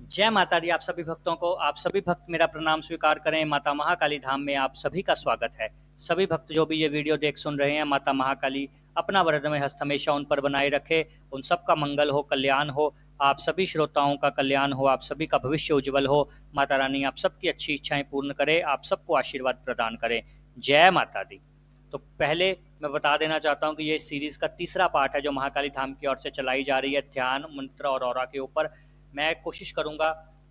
जय माता दी। आप सभी भक्तों को, आप सभी भक्त मेरा प्रणाम स्वीकार करें। माता महाकाली धाम में आप सभी का स्वागत है। सभी भक्त जो भी ये वीडियो देख सुन रहे हैं, माता महाकाली अपना वरदमय हस्त हमेशा उन पर बनाए रखे, उन सबका मंगल हो, कल्याण हो, आप सभी श्रोताओं का कल्याण हो, आप सभी का भविष्य उज्जवल हो। माता रानी आप सबकी अच्छी इच्छाएं पूर्ण करे, आप सबको आशीर्वाद प्रदान करें। जय माता दी। तो पहले मैं बता देना चाहता हूँ कि ये सीरीज़ का तीसरा पार्ट है जो महाकाली धाम की ओर से चलाई जा रही है, ध्यान मंत्र और ऑरा के ऊपर। मैं कोशिश करूँगा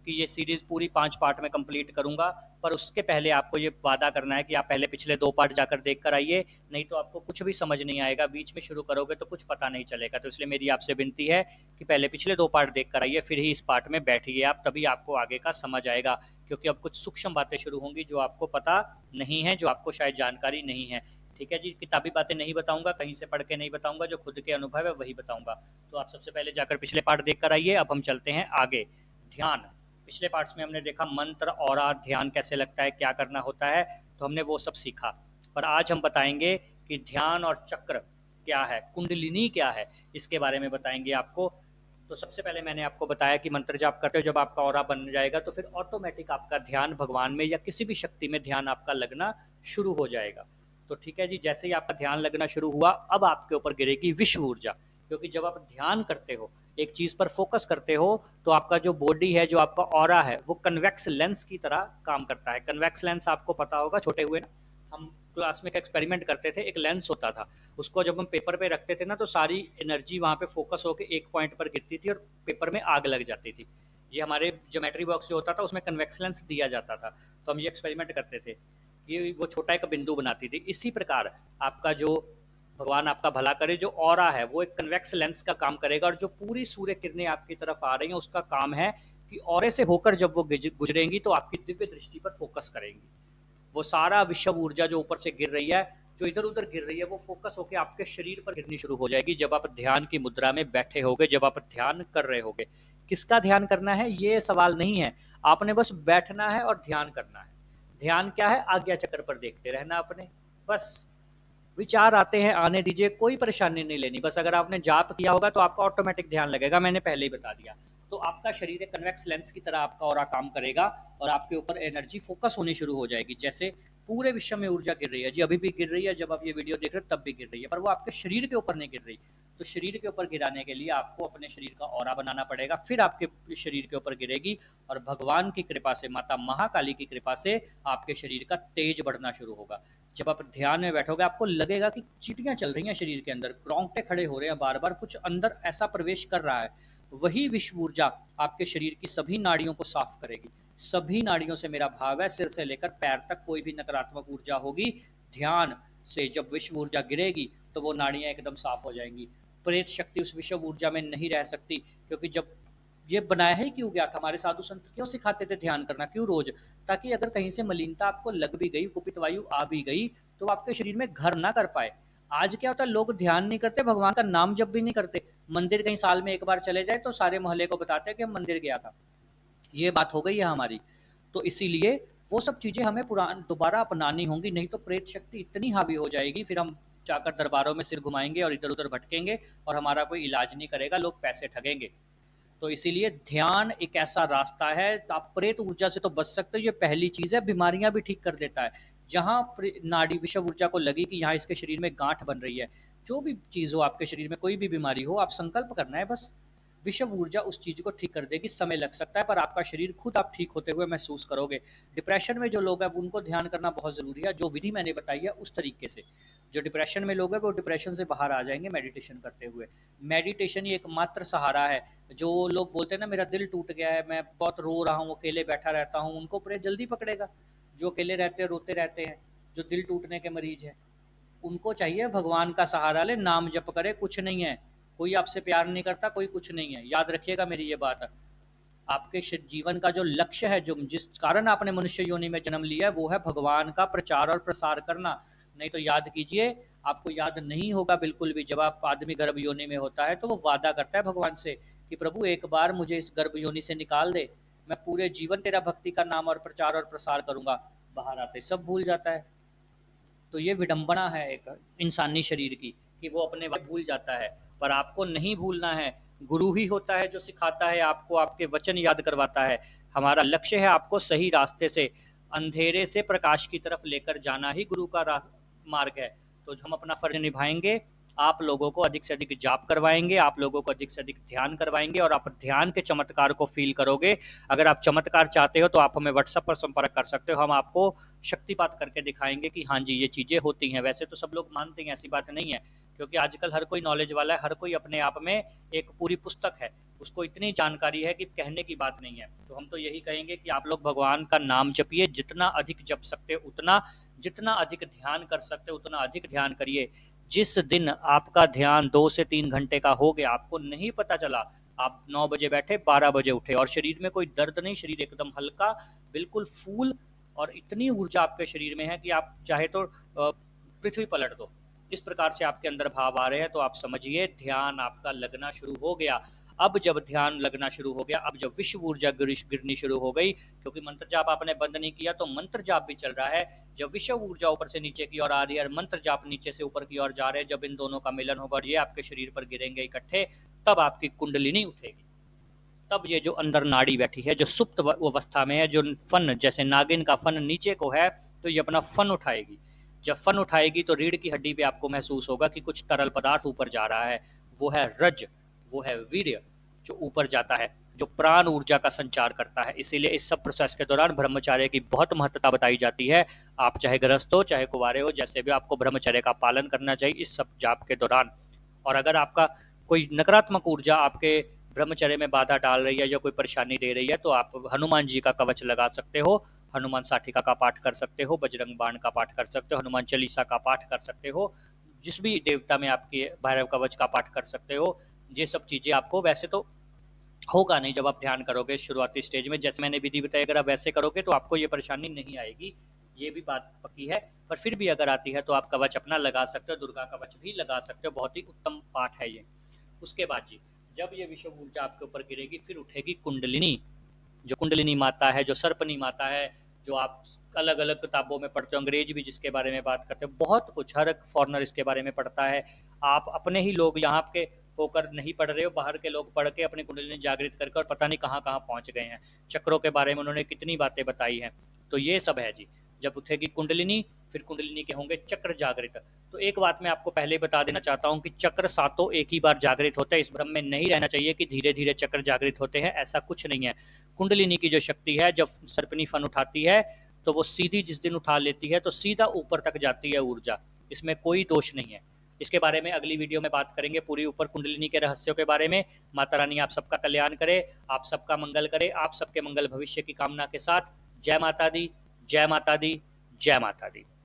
कि ये सीरीज़ पूरी 5 पार्ट में कंप्लीट करूँगा, पर उसके पहले आपको ये वादा करना है कि आप पहले पिछले 2 पार्ट जाकर देख कर आइए, नहीं तो आपको कुछ भी समझ नहीं आएगा। बीच में शुरू करोगे तो कुछ पता नहीं चलेगा। तो इसलिए मेरी आपसे विनती है कि पहले पिछले 2 पार्ट देख कर आइए, फिर ही इस पार्ट में बैठिए आप, तभी आपको आगे का समझ आएगा। क्योंकि अब कुछ सूक्ष्म बातें शुरू होंगी जो आपको पता नहीं है, जो आपको शायद जानकारी नहीं है। ठीक है जी, किताबी बातें नहीं बताऊंगा, कहीं से पढ़ के नहीं बताऊंगा, जो खुद के अनुभव है वही बताऊंगा। तो आप सबसे पहले जाकर पिछले पार्ट देख कर आइए। अब हम चलते हैं आगे। ध्यान। पिछले पार्ट्स में हमने देखा मंत्र और ध्यान कैसे लगता है, क्या करना होता है, तो हमने वो सब सीखा। पर आज हम बताएंगे कि ध्यान और चक्र क्या है, कुंडलिनी क्या है, इसके बारे में बताएंगे आपको। तो सबसे पहले मैंने आपको बताया कि मंत्र जाप करते हो जब आपका ऑरा बन जाएगा तो फिर ऑटोमेटिक आपका ध्यान भगवान में या किसी भी शक्ति में ध्यान आपका लगना शुरू हो जाएगा। तो ठीक है जी, जैसे ही आपका ध्यान लगना शुरू हुआ, अब आपके ऊपर गिरेगी विश्व ऊर्जा। क्योंकि जब आप ध्यान करते हो, एक चीज़ पर फोकस करते हो, तो आपका जो बॉडी है, जो आपका ऑरा है, वो कन्वेक्स लेंस की तरह काम करता है। कन्वेक्स लेंस आपको पता होगा, छोटे हुए ना हम क्लास में एक एक्सपेरिमेंट करते थे, एक लेंस होता था, उसको जब हम पेपर पे रखते थे ना तो सारी एनर्जी वहाँ पे फोकस होकर एक पॉइंट पर गिरती थी और पेपर में आग लग जाती थी। ये हमारे ज्योमेट्री बॉक्स जो होता था उसमें कन्वेक्स लेंस दिया जाता था, तो हम ये एक्सपेरिमेंट करते थे। ये वो छोटा एक बिंदु बनाती थी। इसी प्रकार आपका जो, भगवान आपका भला करे, जो ऑरा है वो एक कन्वेक्स लेंस का काम करेगा, और जो पूरी सूर्य किरणें आपकी तरफ आ रही हैं उसका काम है कि ऑरे से होकर जब वो गुजरेंगी तो आपकी दिव्य दृष्टि पर फोकस करेंगी। वो सारा विश्व ऊर्जा जो ऊपर से गिर रही है, जो इधर उधर गिर रही है, वो फोकस होकर आपके शरीर पर गिरनी शुरू हो जाएगी जब आप ध्यान की मुद्रा में बैठे होगे, जब आप ध्यान कर रहे होगे। किसका ध्यान करना है ये सवाल नहीं है, आपने बस बैठना है और ध्यान करना है। ध्यान क्या है, आज्ञा चक्र पर देखते रहना अपने, बस। विचार आते हैं, आने दीजिए, कोई परेशानी नहीं लेनी। बस अगर आपने जाप किया होगा तो आपका ऑटोमेटिक ध्यान लगेगा, मैंने पहले ही बता दिया। तो आपका शरीर एक कन्वेक्स लेंस की तरह आपका ऑरा काम करेगा, और आपके ऊपर एनर्जी फोकस होनी शुरू हो जाएगी। जैसे पूरे विश्व में ऊर्जा गिर रही है जी, अभी भी गिर रही है, जब आप ये वीडियो देख रहे हो तब भी गिर रही है, पर वो आपके शरीर के ऊपर नहीं गिर रही। तो शरीर के ऊपर गिराने के लिए आपको अपने शरीर का ऑरा बनाना पड़ेगा, फिर आपके शरीर के ऊपर गिरेगी। और भगवान की कृपा से, माता महाकाली की कृपा से आपके शरीर का तेज बढ़ना शुरू होगा। जब आप ध्यान में बैठोगे आपको लगेगा कि चीटियां चल रही हैं शरीर के अंदर, रोंगटे खड़े हो रहे हैं, बार बार कुछ अंदर ऐसा प्रवेश कर रहा है। वही विश्व ऊर्जा आपके शरीर की सभी नाड़ियों को साफ करेगी। सभी नाड़ियों से मेरा भाव है, सिर से लेकर पैर तक कोई भी नकारात्मक ऊर्जा होगी, ध्यान से जब विश्व ऊर्जा गिरेगी तो वो नाड़ियां एकदम साफ हो जाएंगी। प्रेत शक्ति उस विश्व ऊर्जा में नहीं रह सकती, क्योंकि जब ये बनाया ही क्यों गया था, हमारे साधु संत क्यों सिखाते थे ध्यान करना, क्यों रोज? ताकि अगर कहीं से मलिनता आपको लग भी गई, कुपित वायु आ भी गई, तो आपके शरीर में घर ना कर पाए। आज क्या होता है, लोग ध्यान नहीं करते, भगवान का नाम जब भी नहीं करते। मंदिर कहीं साल में एक बार चले जाए तो सारे मोहल्ले को बताते हैं कि हम मंदिर गया था। ये बात हो गई है हमारी। तो इसीलिए वो सब चीज़ें हमें पुरान दोबारा अपनानी होंगी, नहीं तो प्रेत शक्ति इतनी हावी हो जाएगी, फिर हम जाकर दरबारों में सिर घुमाएंगे और इधर उधर भटकेंगे, और हमारा कोई इलाज नहीं करेगा, लोग पैसे ठगेंगे। तो इसीलिए ध्यान एक ऐसा रास्ता है, तो आप प्रेत ऊर्जा से तो बच सकते हो, ये पहली चीज़ है। बीमारियां भी ठीक कर देता है। जहाँ नाड़ी विषव ऊर्जा को लगी कि यहाँ इसके शरीर में गांठ बन रही है, जो भी चीज़ हो आपके शरीर में, कोई भी बीमारी हो, आप संकल्प करना है बस, विषव ऊर्जा उस चीज़ को ठीक कर देगी। समय लग सकता है पर आपका शरीर खुद आप ठीक होते हुए महसूस करोगे। डिप्रेशन में जो लोग हैं उनको ध्यान करना बहुत ज़रूरी है, जो विधि मैंने बताई है उस तरीके से। जो डिप्रेशन में लोग हैं वो डिप्रेशन से बाहर आ जाएंगे मेडिटेशन करते हुए। मेडिटेशन ही एकमात्र सहारा है। जो लोग बोलते हैं ना, मेरा दिल टूट गया है, मैं बहुत रो रहा हूँ, अकेले बैठा रहता हूँ, उनको प्रेत जल्दी पकड़ेगा। जो अकेले रहते हैं, रोते रहते हैं, जो दिल टूटने के मरीज हैं, उनको चाहिए भगवान का सहारा ले, नाम जप करे, कुछ नहीं है। कोई आपसे प्यार नहीं करता, कोई कुछ नहीं है, याद रखिएगा मेरी ये बात। आपके जीवन का जो लक्ष्य है, जो जिस कारण आपने मनुष्य योनि में जन्म लिया है, वो है भगवान का प्रचार और प्रसार करना। नहीं तो याद कीजिए, आपको याद नहीं होगा बिल्कुल भी। जब आप आदमी गर्भ योनि में होता है तो वो वादा करता है भगवान से कि प्रभु एक बार मुझे इस गर्भ योनि से निकाल दे, मैं पूरे जीवन तेरा भक्ति का नाम और प्रचार और प्रसार करूंगा। बाहर आते सब भूल जाता है। तो ये विडंबना है एक इंसानी शरीर की, कि वो अपने आप भूल जाता है। पर आपको नहीं भूलना है, गुरु ही होता है जो सिखाता है आपको, आपके वचन याद करवाता है। हमारा लक्ष्य है आपको सही रास्ते से, अंधेरे से प्रकाश की तरफ लेकर जाना ही गुरु का मार्ग है। तो हम अपना फर्ज निभाएंगे, आप लोगों को अधिक से अधिक जाप करवाएंगे, आप लोगों को अधिक से अधिक ध्यान करवाएंगे, और आप ध्यान के चमत्कार को फील करोगे। अगर आप चमत्कार चाहते हो तो आप हमें व्हाट्सएप पर संपर्क कर सकते हो, हम आपको शक्तिपात करके दिखाएंगे कि हाँ जी ये चीज़ें होती हैं। वैसे तो सब लोग मानते हैं, ऐसी बात नहीं है, क्योंकि आजकल हर कोई नॉलेज वाला है, हर कोई अपने आप में एक पूरी पुस्तक है, उसको इतनी जानकारी है कि कहने की बात नहीं है। तो हम तो यही कहेंगे कि आप लोग भगवान का नाम जपिए, जितना अधिक जप सकते उतना, जितना अधिक ध्यान कर सकते उतना अधिक ध्यान करिए। जिस दिन आपका ध्यान 2 से 3 घंटे का हो गया, आपको नहीं पता चला, आप 9 बजे बैठे 12 बजे उठे और शरीर में कोई दर्द नहीं, शरीर एकदम हल्का, बिल्कुल फूल, और इतनी ऊर्जा आपके शरीर में है कि आप चाहे तो पृथ्वी पलट दो, इस प्रकार से आपके अंदर भाव आ रहे हैं, तो आप समझिए ध्यान आपका लगना शुरू हो गया। अब जब ध्यान लगना शुरू हो गया, अब जब विश्व ऊर्जा गिरनी शुरू हो गई, क्योंकि मंत्र जाप आपने बंद नहीं किया तो मंत्र जाप भी चल रहा है। जब विश्व ऊर्जा ऊपर से नीचे की ओर आ रही है और मंत्र जाप नीचे से ऊपर की ओर जा रहे हैं, जब इन दोनों का मिलन होगा और ये आपके शरीर पर गिरेंगे इकट्ठे, तब आपकी कुंडलिनी उठेगी। तब ये जो अंदर नाड़ी बैठी है, जो सुप्त अवस्था में है, जो फन जैसे नागिन का फन नीचे को है, तो ये अपना फन उठाएगी। जब फन उठाएगी तो रीढ़ की हड्डी पे आपको महसूस होगा कि कुछ तरल पदार्थ ऊपर जा रहा है, वो है रज, वो है वीर्य, जो ऊपर जाता है, जो प्राण ऊर्जा का संचार करता है। इसीलिए इस सब प्रोसेस के दौरान ब्रह्मचर्य की बहुत महत्वता बताई जाती है। आप चाहे गृहस्थ हो चाहे कुंवारे हो, जैसे भी आपको ब्रह्मचर्य का पालन करना चाहिए इस सब जाप के दौरान। और अगर आपका कोई नकारात्मक ऊर्जा आपके ब्रह्मचर्य में बाधा डाल रही है या कोई परेशानी दे रही है, तो आप हनुमान जी का कवच लगा सकते हो, हनुमान साठिका का पाठ कर सकते हो, बजरंग बाण का पाठ कर सकते हो, हनुमान चालीसा का पाठ कर सकते हो, जिस भी देवता में आपके भैरव कवच का पाठ कर सकते हो। ये सब चीज़ें आपको वैसे तो होगा नहीं जब आप ध्यान करोगे शुरुआती स्टेज में, जैसे मैंने विधि बताई, अगर आप वैसे करोगे तो आपको ये परेशानी नहीं आएगी, ये भी बात पक्की है। पर फिर भी अगर आती है तो आप कवच अपना लगा सकते हो, दुर्गा कवच भी लगा सकते हो, बहुत ही उत्तम पाठ है ये। उसके बाद जी, जब ये विश्व ऊर्जा आपके ऊपर गिरेगी, फिर उठेगी कुंडलिनी। जो कुंडलिनी माता है, जो सर्पनी माता है, जो आप अलग अलग किताबों में पढ़ते हो, अंग्रेज भी जिसके बारे में बात करते हो, बहुत कुछ, हर एक फॉरनर इसके बारे में पढ़ता है। आप अपने ही लोग यहाँ के होकर नहीं पढ़ रहे हो, बाहर के लोग पढ़ के अपनी कुंडलिनी जागृत करके और पता नहीं कहाँ कहाँ पहुँच गए हैं। चक्रों के बारे में उन्होंने कितनी बातें बताई हैं। तो ये सब है जी। जब उठेगी कुंडलिनी, फिर कुंडलिनी के होंगे चक्र जागृत। तो एक बात मैं आपको पहले बता देना चाहता हूँ कि चक्र सातों एक ही बार जागृत होता है। इस भ्रम में नहीं रहना चाहिए कि धीरे धीरे चक्र जागृत होते हैं, ऐसा कुछ नहीं है। कुंडलिनी की जो शक्ति है, जब सर्पनी फन उठाती है तो वो सीधी जिस दिन उठा लेती है तो सीधा ऊपर तक जाती है ऊर्जा, इसमें कोई दोष नहीं है। इसके बारे में अगली वीडियो में बात करेंगे, पूरी ऊपर कुंडलिनी के रहस्यों के बारे में। माता रानी आप सबका कल्याण करे, आप सबका मंगल करे, आप सबके मंगल भविष्य की कामना के साथ। जय माता दी, जय माता दी, जय माता दी।